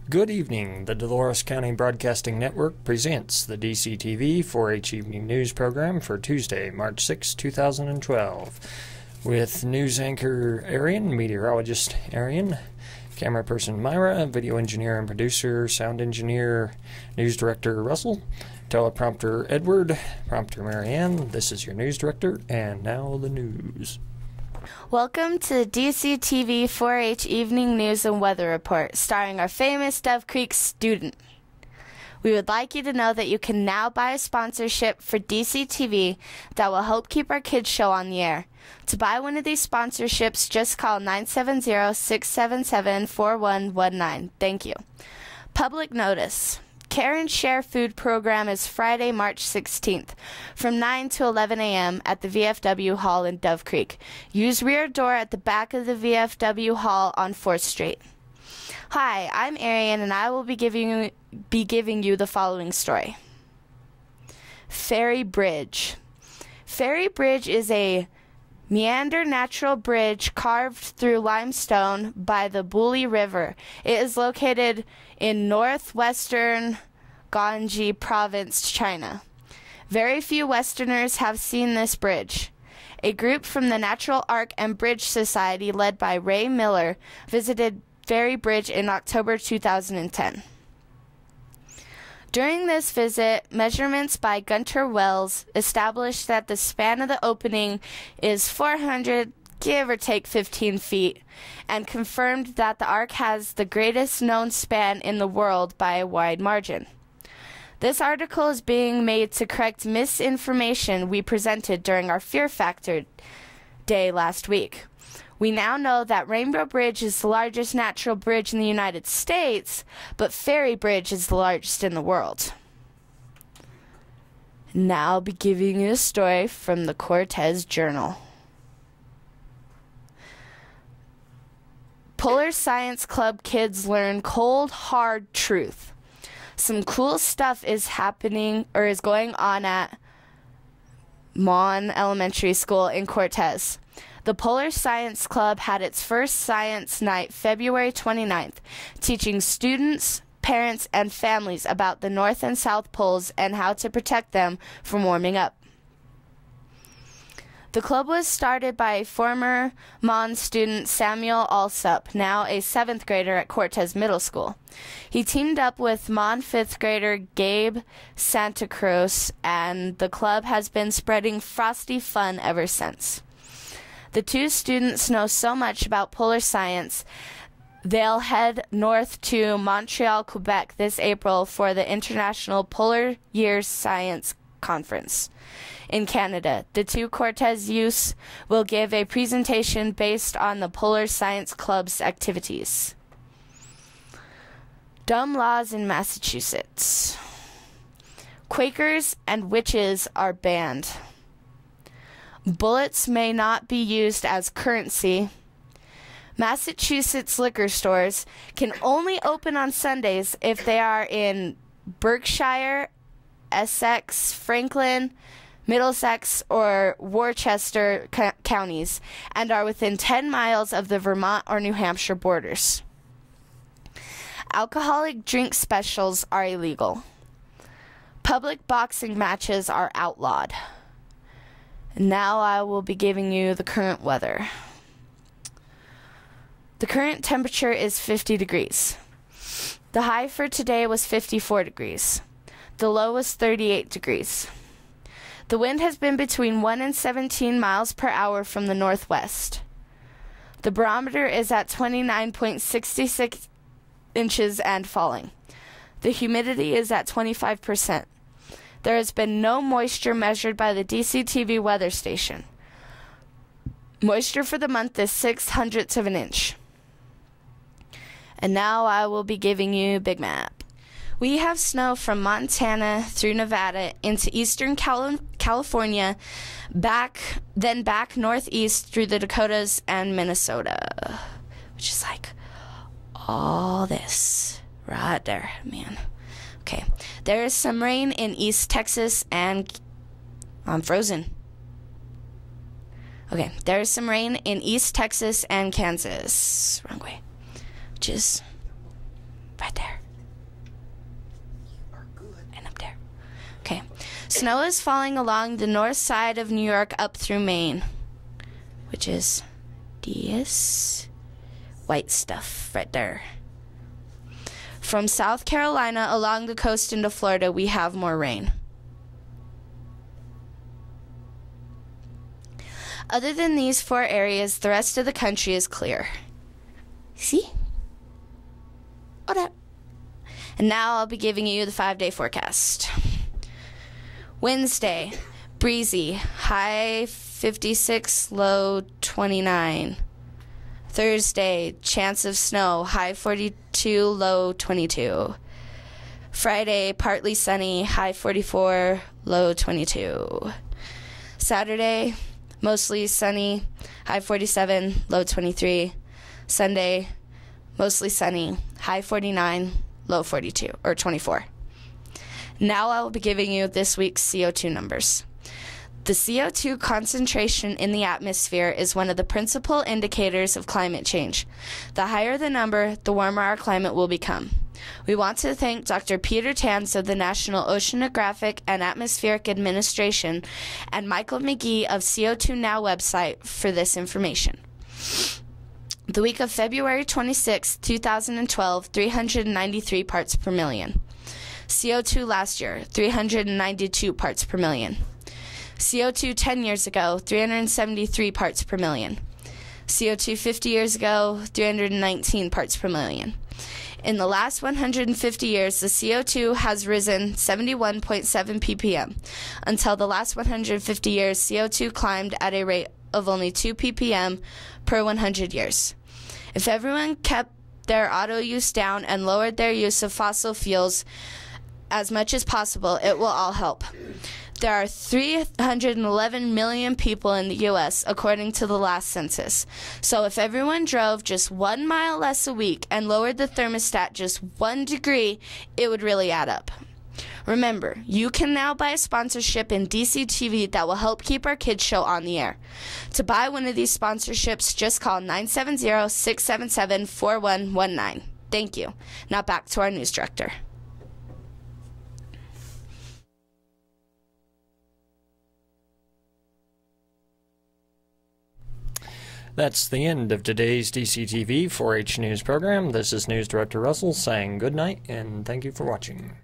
Good evening. The Dolores County Broadcasting Network presents the DCTV 4-H Evening News Program for Tuesday, March 6, 2012. With news anchor Arian, meteorologist Arian, camera person Myra, video engineer and producer, sound engineer, news director Russell, teleprompter Edward, prompter Marianne. This is your news director, and now the news. Welcome to the DCTV 4-H Evening News and Weather Report, starring our famous Dove Creek student. We would like you to know that you can now buy a sponsorship for DCTV that will help keep our kids show on the air. To buy one of these sponsorships, just call 970-677-4119. Thank you. Public notice. Care and Share food program is Friday, March 16th from 9 to 11 a.m. at the VFW Hall in Dove Creek. Use rear door at the back of the VFW Hall on 4th Street. Hi, I'm Arian, and I will be giving you the following story. Ferry Bridge. Ferry Bridge is a meander natural bridge carved through limestone by the Buli River. It is located in northwestern Ganji Province, China. Very few Westerners have seen this bridge. A group from the Natural Arc and Bridge Society led by Ray Miller visited Ferry Bridge in October 2010. During this visit, measurements by Gunter Wells established that the span of the opening is 400, give or take 15 feet, and confirmed that the arc has the greatest known span in the world by a wide margin. This article is being made to correct misinformation we presented during our Fear Factor Day last week. We now know that Rainbow Bridge is the largest natural bridge in the United States, but Ferry Bridge is the largest in the world. Now I'll be giving you a story from the Cortez Journal. Polar Science Club kids learn cold, hard truth. Some cool stuff is going on at Mon Elementary School in Cortez. The Polar Science Club had its first science night February 29th, teaching students, parents, and families about the North and South Poles and how to protect them from warming up. The club was started by former Mon student Samuel Alsup, now a 7th grader at Cortez Middle School. He teamed up with Mon 5th grader Gabe Santa Cruz, and the club has been spreading frosty fun ever since. The two students know so much about polar science, they'll head north to Montreal, Quebec this April for the International Polar Year Science Conference. In Canada, the two Cortez youths will give a presentation based on the Polar Science Club's activities. Dumb laws in Massachusetts. Quakers and witches are banned. Bullets may not be used as currency. Massachusetts liquor stores can only open on Sundays if they are in Berkshire, Essex, Franklin, Middlesex, or Worcester counties, and are within 10 miles of the Vermont or New Hampshire borders. Alcoholic drink specials are illegal. Public boxing matches are outlawed. Now I will be giving you the current weather. The current temperature is 50 degrees. The high for today was 54 degrees. The low was 38 degrees. The wind has been between 1 and 17 miles per hour from the northwest. The barometer is at 29.66 inches and falling. The humidity is at 25%. There has been no moisture measured by the DCTV weather station. Moisture for the month is 0.06 of an inch. And now I will be giving you a big map. We have snow from Montana through Nevada into eastern California, back northeast through the Dakotas and Minnesota, which is like all this right there, man. Okay, there is some rain in East Texas and I'm frozen. Okay, there is some rain in East Texas and Kansas. Wrong way. Which is right there. Snow is falling along the north side of New York up through Maine, which is this white stuff right there. From South Carolina along the coast into Florida, we have more rain. Other than these 4 areas, the rest of the country is clear. See? All that. And now I'll be giving you the 5-day forecast. Wednesday, breezy, high 56, low 29. Thursday, chance of snow, high 42, low 22. Friday, partly sunny, high 44, low 22. Saturday, mostly sunny, high 47, low 23. Sunday, mostly sunny, high 49, low 42, or 24. Now I will be giving you this week's CO2 numbers. The CO2 concentration in the atmosphere is one of the principal indicators of climate change. The higher the number, the warmer our climate will become. We want to thank Dr. Peter Tans of the National Oceanographic and Atmospheric Administration and Michael McGee of CO2 Now website for this information. The week of February 26, 2012, 393 parts per million. CO2 last year, 392 parts per million. CO2 10 years ago, 373 parts per million. CO2 50 years ago, 319 parts per million. In the last 150 years, the CO2 has risen 71.7 ppm. Until the last 150 years, CO2 climbed at a rate of only 2 ppm per 100 years. If everyone kept their auto use down and lowered their use of fossil fuels as much as possible, it will all help. There are 311 million people in the U.S., according to the last census. So if everyone drove just 1 mile less a week and lowered the thermostat just 1 degree, it would really add up. Remember, you can now buy a sponsorship in DCTV that will help keep our kids show on the air. To buy one of these sponsorships, just call 970-677-4119. Thank you. Now back to our news director. That's the end of today's DCTV 4-H News program. This is News Director Russell saying good night and thank you for watching.